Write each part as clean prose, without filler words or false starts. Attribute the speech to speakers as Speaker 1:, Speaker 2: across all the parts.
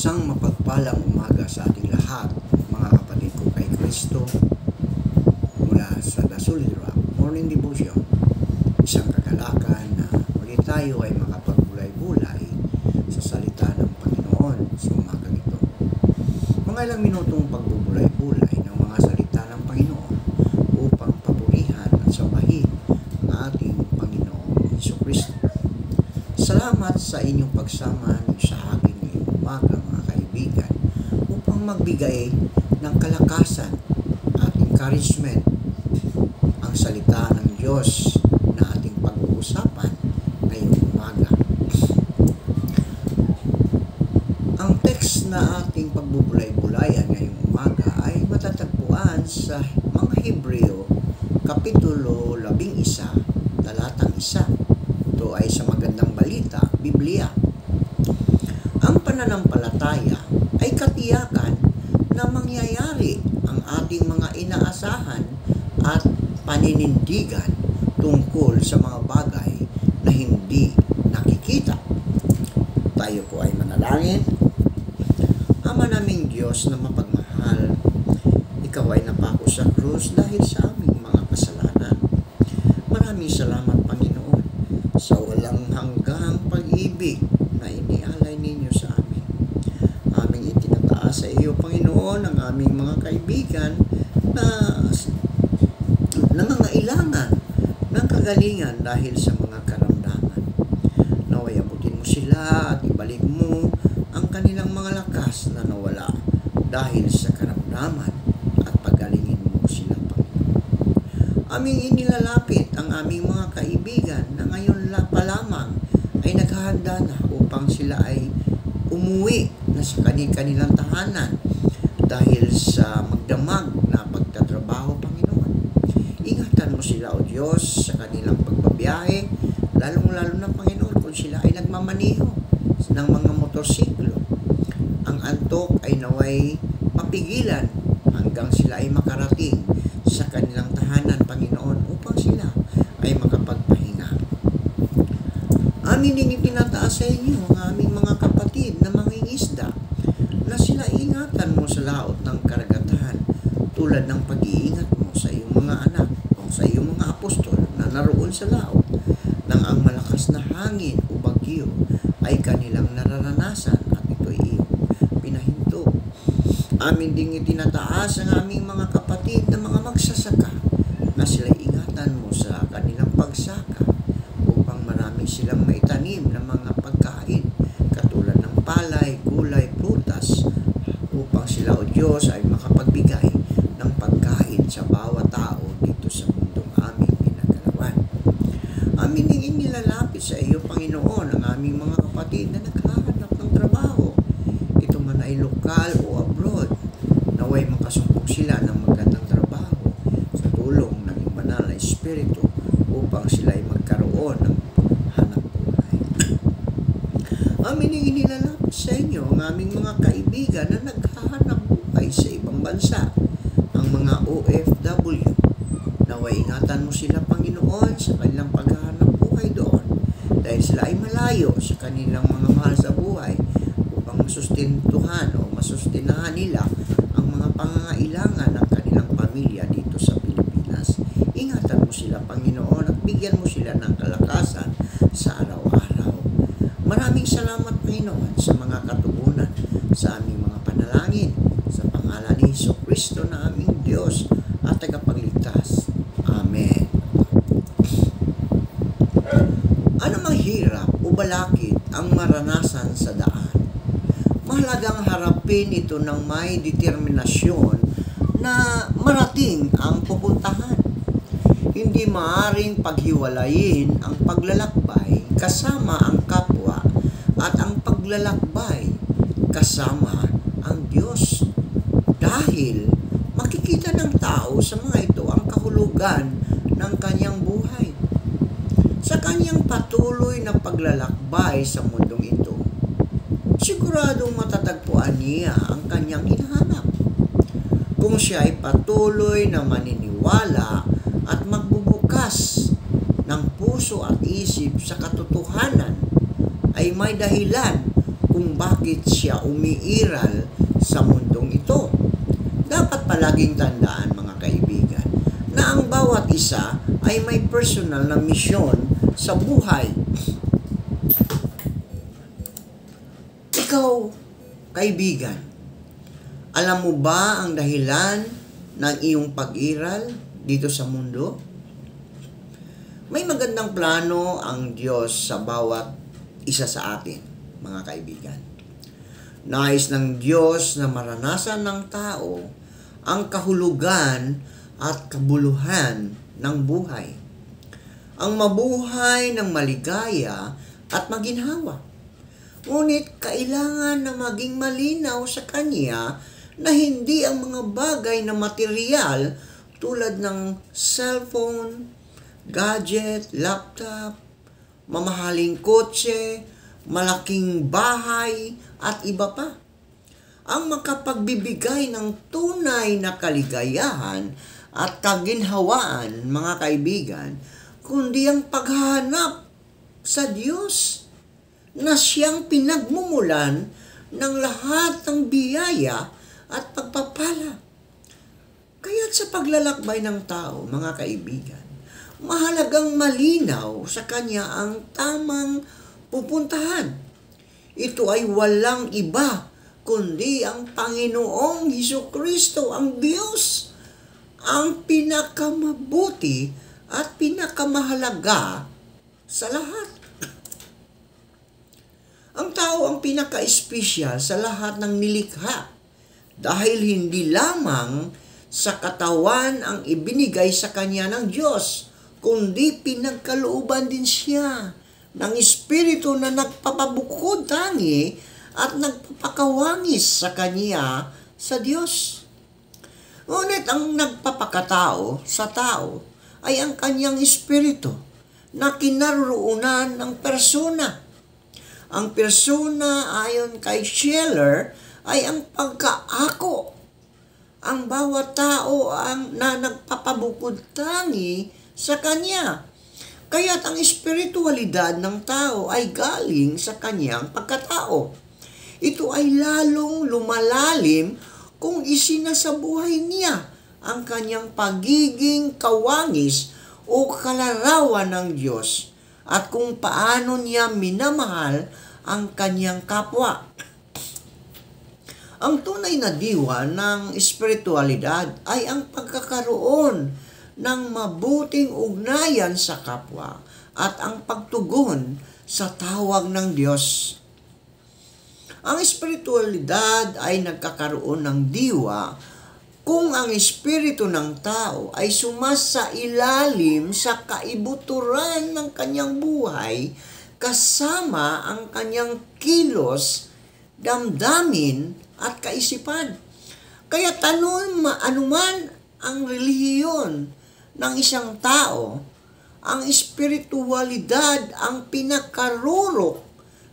Speaker 1: Isang mapagpalang umaga sa ating lahat, mga kapatid ko kay Kristo, mula sa The Solid Rock Morning Devotion. Isang kagalakan na muli tayo ay makapagbulay-bulay sa salita ng Panginoon sa umagang ito. Mga ilang minutong pagbubulay-bulay ng mga salita ng Panginoon upang papurihan at sambahin ang ating Panginoong Jesucristo. Salamat sa inyong pagsama sa akin ngayong umaga, mga kaibigan, upang magbigay ng kalakasan at encouragement ang salita ng Diyos na ating pag-uusapan ngayong umaga. Ang text na ating pagbubulay-bulayan ngayong umaga ay matatagpuan sa mga Hebreo, Kapitulo 11, talatang 1. Ito ay sa Magandang Balita, Biblia. Ang pananampalataya ay katiyakan na mangyayari ang ating mga inaasahan at paninindigan tungkol sa mga bagay na hindi nakikita. Tayo po ay manalangin. Ama naming Diyos na mapagmahal, Ikaw ay napako sa krus dahil sa aming mga kasalanan. Maraming salamat, Panginoon, sa walang hanggang pag-ibig na inialay ninyo sa amin. Aming itinataas sa iyo, Panginoon, ang aming mga kaibigan na nangangailangan ng kagalingan dahil sa mga karamdaman. Naway abutin mo sila at ibalik mo ang kanilang mga lakas na nawala dahil sa karamdaman at pagalingin mo sila, Panginoon. Aming inilalapit ang aming mga kaibigan na ngayon pa lamang ay naghahanda na upang sila ay umuwi na sa kanilang tahanan dahil sa magdamag na pagtatrabaho, Panginoon. Ingatan mo sila, O Diyos, sa kanilang pagbabiyahe, lalong-lalo na, Panginoon, kung sila ay nagmamaniho ng mga motorsiklo. Ang antok ay naway mapigilan hanggang sila ay makarating sa kanilang tahanan, Panginoon, upang sila ay makapagpahinga. Amin din itinataas sa inyo ang aming mga kapatid na mangingisda na sila ingatan mo sa laot ng karagatan tulad ng pag-iingat mo sa iyong mga anak o sa iyong mga apostol na naroon sa laot nang ang malakas na hangin o bagyo ay kanilang nararanasan at ito'y iyong pinahinto. Amin ding itinataas ang aming mga kapatid na mga magsasaka na sila ingatan mo sa kanilang pagsaka upang marami silang maitanim na mga pagkain katulad ng palay, gulay, prutas upang sila, O Diyos, ay makapagbigay ng pagkain sa bawat tao dito sa mundong aming ginagalawan. Amin ding inilalapit sa iyo, Panginoon, ang aming mga kapatid na naghahanap ng trabaho. Ito man ay lokal o abroad. Naway makasumpok sila ng magandang trabaho sa tulong ng iyong banal na Espiritu upang sila ay magkaroon ng hanap buhay. Amin ding inilalapit sa inyo ang aming mga kaibigan na naghahanap buhay sa ibang bansa, ang mga OFW. Naway ingatan mo sila, Panginoon, sa kanilang paghahanap buhay doon dahil sila ay malayo sa kanilang mga mahal sa buhay upang masustentuhan o masustinahan nila ang mga pangangailangan ng kanilang pamilya dito sa Pilipinas. Ingatan mo sila, Panginoon, at bigyan mo sila ng kalakasan sa araw-araw. Maraming salamat, Panginoon, sa mga katugunan sa aming mga panalangin sa pangalan ni Jesucristo na aming Diyos at tagapagligtas. Amen. Ano mang hirap o balakid ang maranasan sa daan, mahalagang harapin ito ng may determinasyon na marating ang pupuntahan. Hindi maaaring paghiwalayin ang paglalakbay kasama ang kapwa at ang paglalakbay kasama ang Diyos. Dahil makikita ng tao sa mga ito ang kahulugan ng kanyang buhay. Sa kanyang patuloy na paglalakbay sa mundong ito, siguradong matatagpuan niya ang kanyang hinahanap. Kung siya ay patuloy na maniniwala at magbubukas ng puso at isip sa katotohanan, ay may dahilan kung bakit siya umiiral sa mundong ito. Dapat palaging tandaan, mga kaibigan, na ang bawat isa ay may personal na misyon sa buhay. Ikaw, kaibigan, alam mo ba ang dahilan ng iyong pag-iral dito sa mundo? May magandang plano ang Diyos sa bawat isa sa atin, mga kaibigan. Nais ng Diyos na maranasan ng tao ang kahulugan at kabuluhan ng buhay. Ang mabuhay ng maligaya at maginhawa. Ngunit kailangan na maging malinaw sa Kanya na hindi ang mga bagay na material tulad ng cellphone, gadget, laptop, mamahaling kotse, malaking bahay, at iba pa ang makapagbibigay ng tunay na kaligayahan at kaginhawaan, mga kaibigan, kundi ang paghahanap sa Diyos na siyang pinagmumulan ng lahat ng biyaya at pagpapala. Kaya't sa paglalakbay ng tao, mga kaibigan, mahalagang malinaw sa kanya ang tamang pupuntahan. Ito ay walang iba kundi ang Panginoong Hesukristo, ang Diyos, ang pinakamabuti at pinakamahalaga sa lahat. Ang tao ang pinaka-espesyal sa lahat ng nilikha dahil hindi lamang sa katawan ang ibinigay sa kanya ng Diyos, kundi pinagkalooban din siya ng Espiritu na nagpapabukod tangi at nagpapakawangis sa kanya sa Diyos. Ngunit ang nagpapakatao sa tao ay ang kanyang Espiritu na kinaroroonan ng persona. Ang persona ayon kay Scheller ay ang pagkaako. Ang bawat tao na nagpapabukod tangi sa kanya. Kaya't ang espiritualidad ng tao ay galing sa kanyang pagkatao. Ito ay lalong lumalalim kung isinasabuhay niya ang kanyang pagiging kawangis o kalarawan ng Diyos at kung paano niya minamahal ang kanyang kapwa. Ang tunay na diwa ng espiritualidad ay ang pagkakaroon ng mabuting ugnayan sa kapwa at ang pagtugon sa tawag ng Diyos. Ang espiritualidad ay nagkakaroon ng diwa kung ang espiritu ng tao ay sumasailalim sa kaibuturan ng kanyang buhay kasama ang kanyang kilos, damdamin at kaisipan. Kaya anuman ang relihiyon ng isang tao, ang espiritualidad ang pinakarurok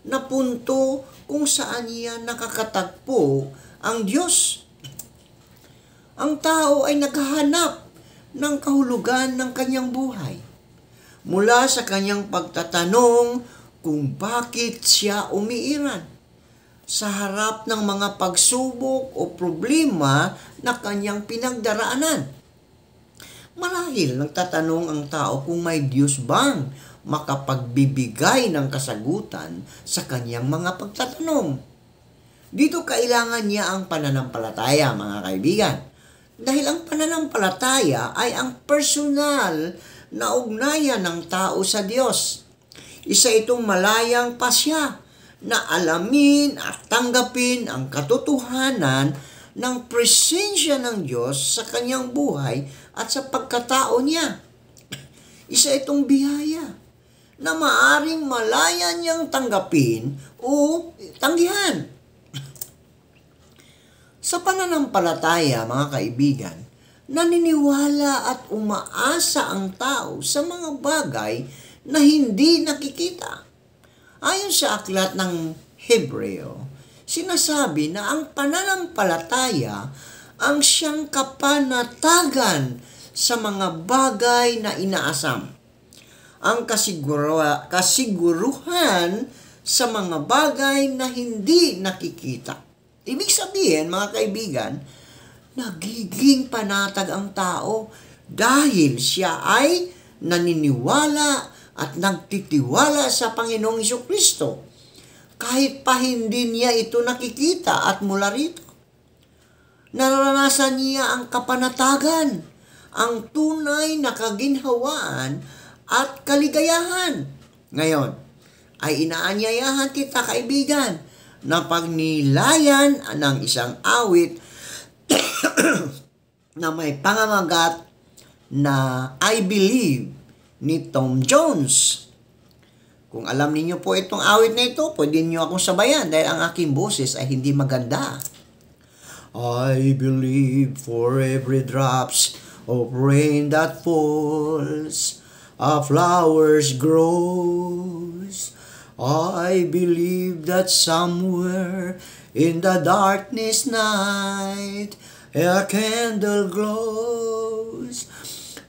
Speaker 1: na punto kung saan niya nakakatagpo ang Diyos. Ang tao ay naghahanap ng kahulugan ng kanyang buhay mula sa kanyang pagtatanong kung bakit siya umiiral sa harap ng mga pagsubok o problema na kanyang pinagdaraanan. Marahil nagtatanong ang tao kung may Diyos bang makapagbibigay ng kasagutan sa kanyang mga pagtatanong. Dito kailangan niya ang pananampalataya, mga kaibigan. Dahil ang pananampalataya ay ang personal na ugnayan ng tao sa Diyos. Isa itong malayang pasya na alamin at tanggapin ang katotohanan ng presensya ng Diyos sa kanyang buhay at sa pagkatao niya. Isa itong biyaya na maaring malaya niyang tanggapin o tanggihan. Sa pananampalataya, mga kaibigan, naniniwala at umaasa ang tao sa mga bagay na hindi nakikita. Ayon sa aklat ng Hebreo, sinasabi na ang pananampalataya ang siyang kapanatagan sa mga bagay na inaasam. Ang kasiguruhan sa mga bagay na hindi nakikita. Ibig sabihin, mga kaibigan, nagiging panatag ang tao dahil siya ay naniniwala at nagtitiwala sa Panginoong Jesucristo. Kahit pa hindi niya ito nakikita at mula rito. Naranasan niya ang kapanatagan, ang tunay na kaginhawaan at kaligayahan. Ngayon, ay inaanyayahan kita, kaibigan, na pagnilayan ng isang awit na may pangamagat na I Believe ni Tom Jones. Kung alam niyo po itong awit na ito, pwede niyo akong sabayan dahil ang aking boses ay hindi maganda. I believe for every drops of rain that falls, a flowers grows. I believe that somewhere in the darkness night, a candle glows.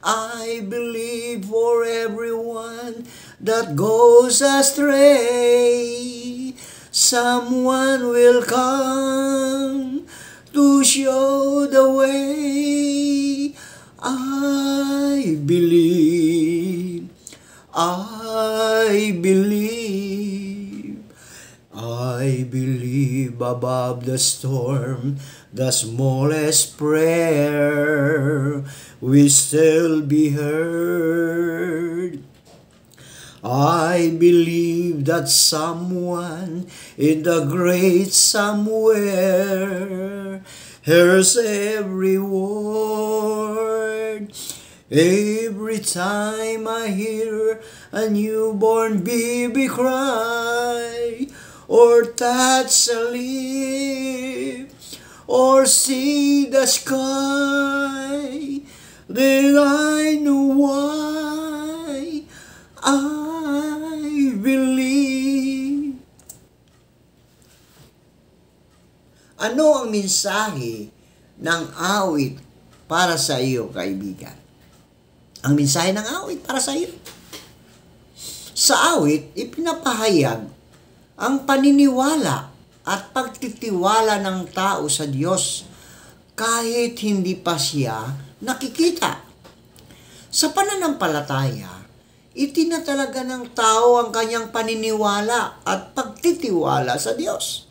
Speaker 1: I believe for everyone that goes astray, someone will come to show the way. I believe, I believe, I believe above the storm, the smallest prayer will still be heard. I believe that someone in the great somewhere hears every word. Every time I hear a newborn baby cry, or touch a lip, or see the sky, then I know why I believe. Ano ang mensahe ng awit para sa iyo, kaibigan? Ang mensahe ng awit para sa iyo. Sa awit, ipinapahayag ang paniniwala at pagtitiwala ng tao sa Diyos kahit hindi pa siya nakikita. Sa pananampalataya, itinatalaga ng tao ang kanyang paniniwala at pagtitiwala sa Diyos.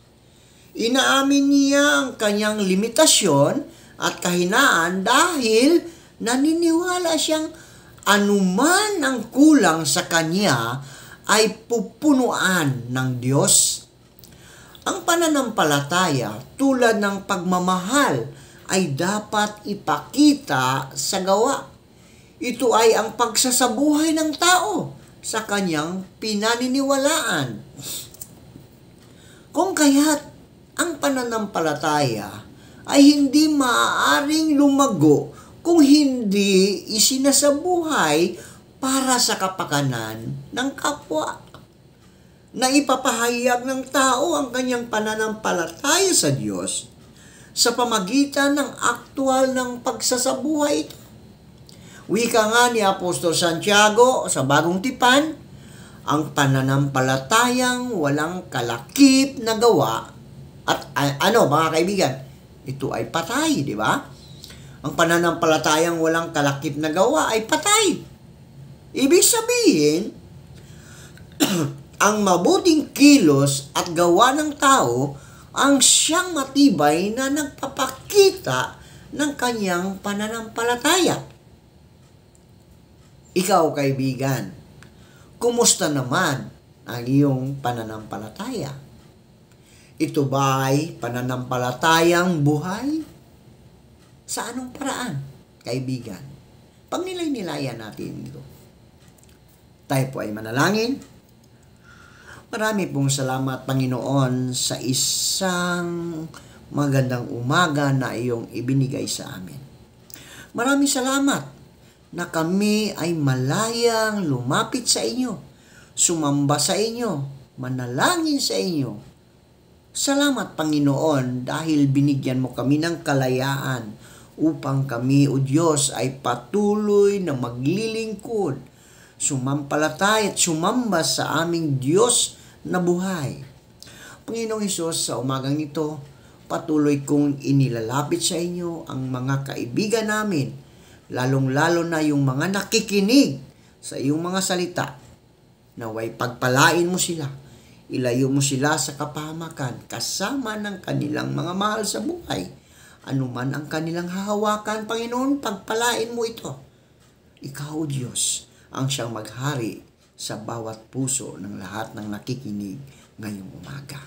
Speaker 1: Inaamin niya ang kanyang limitasyon at kahinaan dahil naniniwala siyang anuman ang kulang sa kanya ay pupunuan ng Diyos. Ang pananampalataya tulad ng pagmamahal ay dapat ipakita sa gawa. Ito ay ang pagsasabuhay ng tao sa kanyang pinaniniwalaan. Kung kaya't ang pananampalataya ay hindi maaaring lumago kung hindi isinasabuhay para sa kapakanan ng kapwa. Na ipapahayag ng tao ang kanyang pananampalataya sa Diyos sa pamagitan ng aktual ng pagsasabuhay ito. Wika nga ni Apostol Santiago sa Bagong Tipan, ang pananampalatayang walang kalakip na gawa at mga kaibigan, ito ay patay, di ba? Ang pananampalatayang walang kalakip na gawa ay patay. Ibig sabihin, ang mabuting kilos at gawa ng tao ang siyang matibay na nagpapakita ng kanyang pananampalataya. Ikaw, kaibigan, kumusta naman ang iyong pananampalataya? Ito ba'y pananampalatayang buhay? Sa anong paraan, kaibigan? Pagnilay-nilayan natin ito. Tayo po ay manalangin. Marami pong salamat, Panginoon, sa isang magandang umaga na iyong ibinigay sa amin. Maraming salamat na kami ay malayang lumapit sa inyo, sumamba sa inyo, manalangin sa inyo. Salamat, Panginoon, dahil binigyan mo kami ng kalayaan upang kami, O Diyos, ay patuloy na maglilingkod, sumampalataya at sumamba sa aming Diyos na buhay. Panginoong Hesus, sa umagang ito, patuloy kong inilalapit sa inyo ang mga kaibigan namin, lalong-lalo na yung mga nakikinig sa iyong mga salita. Naway pagpalain mo sila, ilayo mo sila sa kapahamakan kasama ng kanilang mga mahal sa buhay. Anuman ang kanilang hahawakan, Panginoon, pagpalain mo ito. Ikaw, Diyos, ang siyang maghari sa bawat puso ng lahat ng nakikinig ngayong umaga.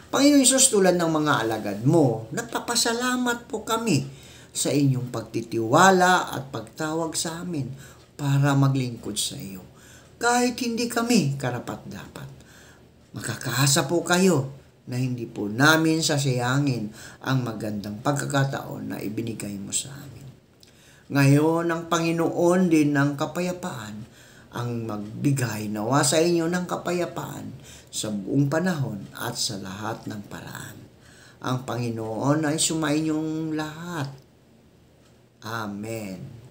Speaker 1: Panginoon Hesus, tulad ng mga alagad mo, nagpapasalamat po kami sa inyong pagtitiwala at pagtawag sa amin para maglingkod sa iyo. Kahit hindi kami karapat-dapat, makakaasa po kayo na hindi po namin sasayangin ang magandang pagkakataon na ibinigay mo sa amin. Ngayon, ang Panginoon din ng kapayapaan ang magbigay nawa sa inyo ng kapayapaan sa buong panahon at sa lahat ng paraan. Ang Panginoon ay sumainyong lahat. Amen.